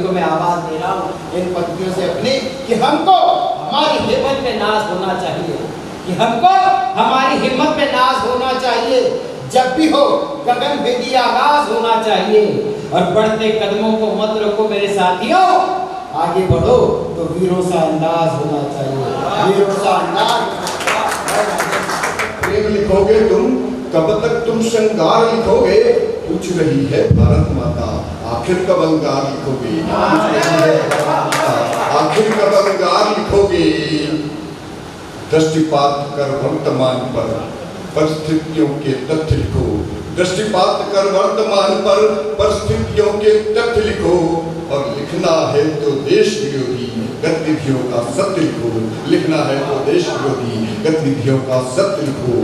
पंक्तियों में आवाज दे रहा हूँ इन पंक्तियों से अपनी कि हमको हमारी हिम्मत पे नाज होना चाहिए, कि हमको हमारी हिम्मत पे नाज होना चाहिए। जब भी हो गगन भेदी आगाज होना चाहिए और बढ़ते कदमों को मत रोको मेरे साथियों, आगे बढ़ो तो वीरों सा अंदाज होना चाहिए, वीरों सा अंदाज। प्रेम लिखोगे तुम कब तक तुम श्रृंगार लिखोगे, पूछ रही है भारत माता आखिर कब अंगार लिखोगे, आखिर कब अंगार लिखोगे। दृष्टिपात कर वर्तमान पर परिस्थितियों के तथ्य लिखो, दृष्टिपात कर वर्तमान पर परिस्थितियों के तथ्य लिखो, और लिखना है तो देश विरोधी गतिविधियों का सत्य लिखो, लिखना है तो देश विरोधी गतिविधियों का सत्य लिखो,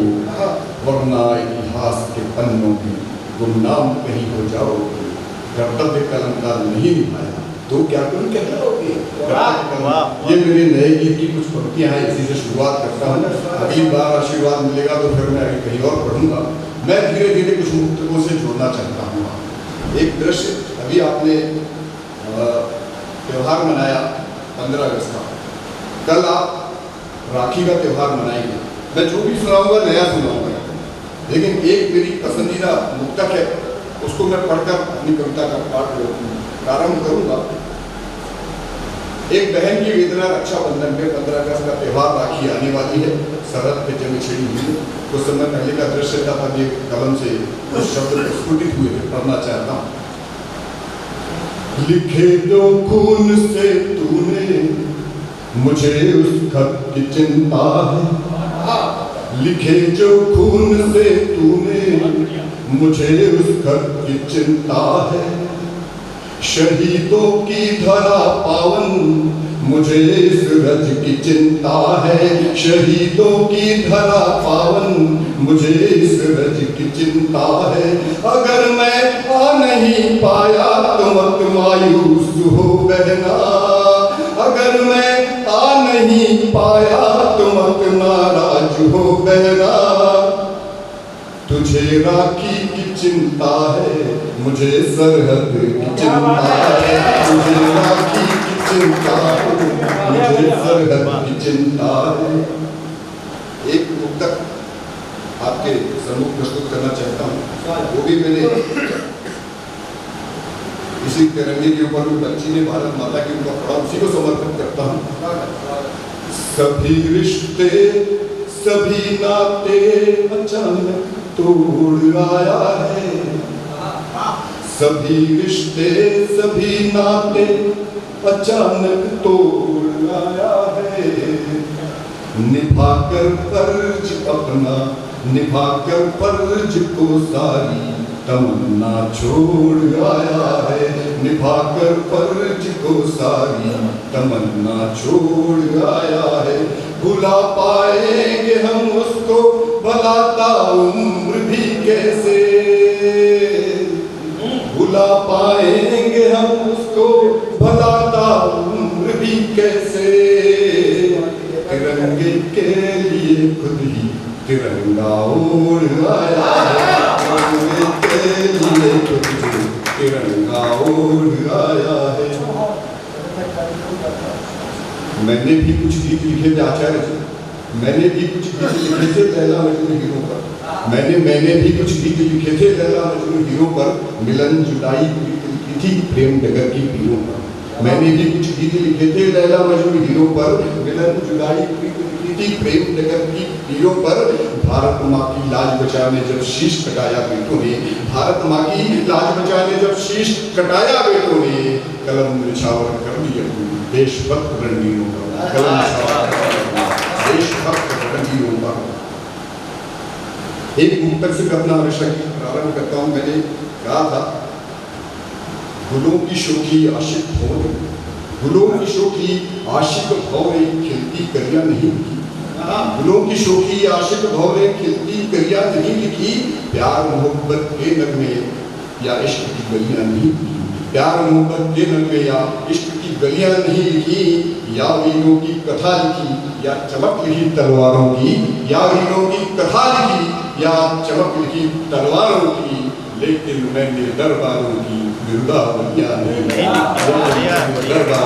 वरना इतिहास के पन्नों में गुमनाम कहीं हो जाओगे। कर्तव्य कलम का नहीं निभाया तो क्या तुम क्या करोगे। ये मेरे नए गीत की कुछ पंक्तियां हैं, इसी से शुरुआत करता हूँ। अगली बार आशीर्वाद मिलेगा तो फिर मैं कहीं और पढ़ूंगा। मैं धीरे धीरे कुछ मुक्तकों से जोड़ना चाहता हूँ। एक दृश्य, अभी आपने त्योहार मनाया 15 अगस्त का, कल आप राखी का त्योहार मनाएंगे। मैं जो भी सुनाऊंगा नया सुनाऊंगा, लेकिन एक मेरी पसंदीदा मुक्तक है, उसको मैं पढ़कर अपनी कविता का पाठ प्रारंभ करूंगा। एक बहन की वेदना रक्षाबंधन में 15 अगस्त का त्योहार राखी आने वाली है, सरहद पे जंग छिड़ी हुई है। कुछ समय पहले का दृश्य था, तब ये कलम से कुछ शब्द प्रस्फुटित हुए थे, पढ़ना चाहता हूँ। लिखे जो खून से तूने मुझे उस खत की चिंता है, लिखे जो खून से तूने मुझे उस खत की चिंता है। शहीदों की धरा पावन मुझे इस रज की चिंता है, शहीदों की धरा पावन मुझे इस रज की चिंता है। अगर मैं आ नहीं पाया तो मत मायूस हो बहना, अगर मैं आ नहीं पाया तो मत नाराज हो बहना। तुझे राखी की चिंता है, मुझे सरहद की चिंता है, मुझे राखी की चिंता है, मुझे सरहद की चिंता है। एक मुक्तक आपके सम्मुख प्रस्तुत करना चाहता हूँ, वो भी मैंने इसी तिरंगे के ऊपर भी बच्ची ने भारत माता के ऊपर पढ़ा, उसी को समर्पित करता हूँ। सभी रिश्ते सभी नाते अचानक तोड़ आया है, सभी रिश्ते सभी नाते अचानक तोड़ आया है। निभाकर फर्ज अपना, निभाकर फर्ज को सारी तमन्ना छोड़ आया है, निभाकर फर्ज को सारी तमन्ना छोड़ आया है। भुला पाएंगे हम उसको भलाता उम्र भी कैसे, भुला पाएंगे हम उसको भलाता उम्र भी कैसे। तिरंगे के लिए खुद ही तिरंगा ओढ़ आया है, तिरंगे के लिए खुद ही तिरंगा ओढ़ आया है। मैंने भी कुछ गीत लिखे थे आचार्य जी, मैंने भी कुछ गीत लिखे थे लैला मजनू हीरो पर, मैंने भी कुछ गीत लिखे थे लैला मजनू हीरो पर, मिलन जुदाई की थी प्रेम डगर की पीरों पर। मैंने भी कुछ गीत लिखे थे लैला मजनू हीरो पर, मिलन जुदाई की थी प्रेम डगर की पीरों पर। भारत माँ की लाज बचाने जब शीश कटाया बेटों ने, भारत माँ की लाज बचाने जब शीश कटाया बेटों ने, कलम निछावर कर दिया देशभक्त रणवीरों का, कलम निछावर देशभक्त रणवीरों का। एक मुक्तक से अपना हमेशा प्रारंभ करता हूँ। मैंने कहा था गुलों की शोखी आशिक भौरे, गुलों की शोखी आशिक भौरे खिलती कलियां नहीं लिखी, गुलों की शोखी आशिक भौरे खिलती कलियां नहीं लिखी। प्यार मोहब्बत के नगमे या इश्क की गलियां नहीं लिखी, प्यार मोहब्बत के नगमे या इश्क की गलियां नहीं लिखी। या वीरों की कथा लिखी या चमक लिखी तलवारों की, या वीरों की कथा लिखी या चमक लिखी तलवारों की, लेकिन मैंने दरबारों की बिरदावलियां नहीं लिखी। गरबा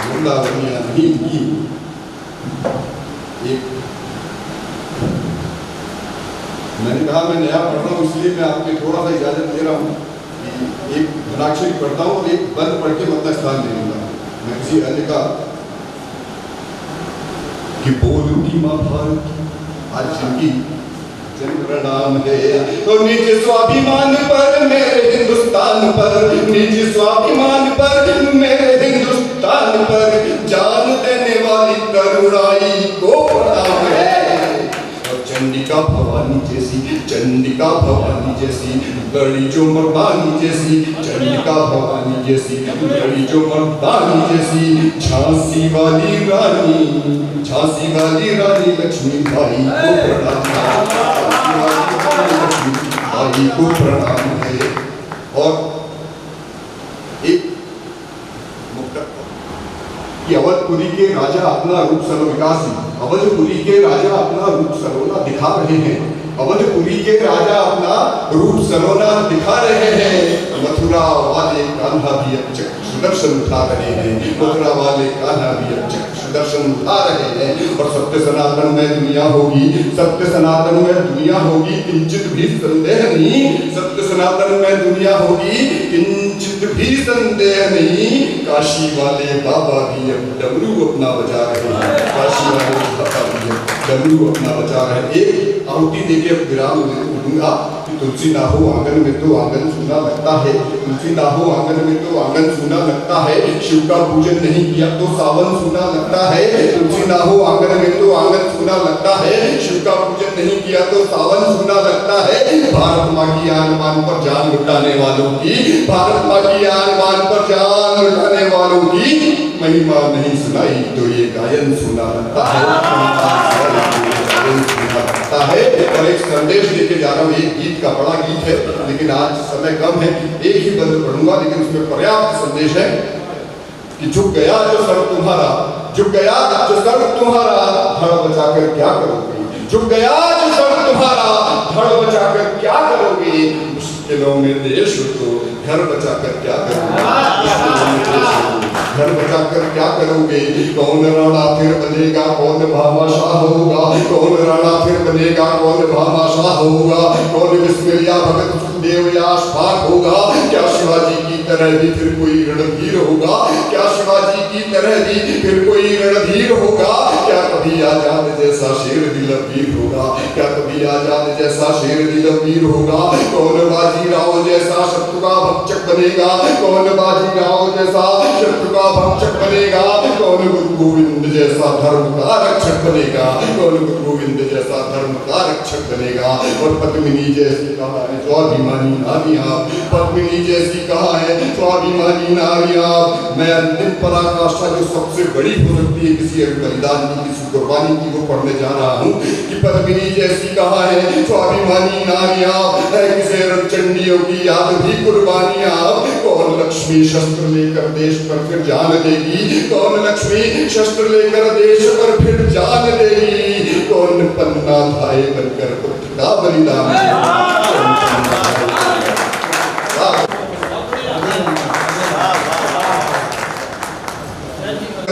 वृंदावनिया नहीं की। एक मैंने कहा मैं नया पढ़ रहा हूँ, इसलिए मैं आपके थोड़ा सा इजाजत ले रहा हूँ कि एक धनाक्षरी पढ़ता हूँ और एक बंद पढ़ के मतलब स्थान ले लूंगा। मैं किसी अन्य का कि बोलूंगी माँ भारत आज जिनकी जन्म प्रणाम है, तो निज स्वाभिमान पर मेरे हिंदुस्तान पर, निज स्वाभिमान पर मेरे हिंदुस्तान पर जान देने वाली करुणाई को प्रणाम है। और चंडिका भवानी जैसी, चंडिका भवानी जैसी लड़ी जो मर्दानी जैसी, चंडिका भवानी जैसी लड़ी जो मर्दानी जैसी, झांसी वाली रानी, झांसी वाली रानी लक्ष्मीबाई को प्रणाम है, लक्ष्मीबाई को प्रणाम है। और एक कि अवधपुरी के राजा अपना रूप सलोविकासी, अवधपुरी के राजा अपना रूप सलोना दिखा रहे हैं, अवधपुरी के राजा अपना रूप सलोना दिखा रहे हैं। मथुरा वाले कान्हा भी अब चक्र सुदर्शन उठा रहे हैं, मथुरा वाले कान्हा भी अब चक्र सुदर्शन उठा रहे हैं। और सत्य सनातन में दुनिया होगी, सत्य सनातन में दुनिया होगी किंचित भी संदेह नहीं, सत्य सनातन में दुनिया होगी किंचित भी संदेह नहीं। काशी वाले बाबा भी अब डमरू अपना बजा रहे हैं, काशी वाले बाबा भी अब डमरू अपना बजा रहे हैं। एक आहुति देके अब विराम दूंगा कि तुलसी ना हो आंगन में तो आंगन सूना लगता है, तुलसी ना हो आंगन में तो आंगन सूना लगता है, शिव का पूजन नहीं किया तो सावन सूना लगता है, तुलसी ना हो आंगन में तो आंगन सूना लगता है, शिव का पूजन नहीं किया तो सावन सूना लगता है। भारत माँ की आन बान पर जान लुटाने वालों की, भारत माँ की आन बान पर जान लुटाने वालों की महिमा नहीं सुनाई तो ये गायन सुना लगता है, है। और एक संदेश लेके जा रहा हूँ, एक गीत का बड़ा गीत है लेकिन आज समय कम है, एक ही बंद पढ़ूंगा लेकिन उसमें पर्याप्त संदेश है कि झुक गया जो सर तुम्हारा, झुक गया जो सर तुम्हारा धड़ बचाकर क्या करोगे, झुक गया जो सर तुम्हारा धड़ बचाकर क्या करोगे, मुश्किलों में देश को घर बचाकर क्या करोगे, घर बचाकर क्या करोगे। कौन राणा फिर बनेगा, कौन भामाशाह होगा, कौन राणा फिर बनेगा, कौन भामाशाह होगा, कौन बिस्मिल्लाह भगत सुखदेव या अशफाक होगा, क्या शिवाजी की तरह भी फिर कोई रणधीर होगा, क्या शिवाजी की तरह भी फिर कोई रणधीर होगा, क्या कभी आजाद जैसा शेर दिलवीर होगा, क्या कभी आजाद जैसा शेर दिलवीर होगा, कौन बाजीराव जैसा शत्रु का भक्षक बनेगा, कौन बाजीराव जैसा शत्रु का भक्षक बनेगा, कौन गुरु गोविंद जैसा धर्म का रक्षक बनेगा, कौन गुरु गोविंद जैसा धर्म का रक्षक बनेगा। और पद्मिनी जैसी कहा है स्वाभिमानी नारियां, पद्मिनी जैसी कहा है स्वाभिमानी नारियां। मैं अंतिम पराकाष्ठा जो सबसे बड़ी हो सकती है किसी बलिदान की, किसी कुर्बानी की, वो पढ़ने जा रहा हूँ कि पद्मिनी जैसी कहा है स्वाभिमानी नारियां, किसे चंडियों की याद भी कुर्बानियां। कौन लक्ष्मी शस्त्र लेकर देश पर फिर जान देगी, कौन लक्ष्मी शस्त्र लेकर देश पर फिर जान देगी, कौन पन्ना धाये बनकर पुत्र का बलिदान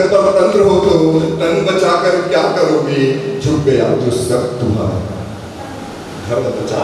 स्वतंत्र हो तो तन बचाकर क्या करोगे, झुक गया जो सब तुम्हारा घर बचा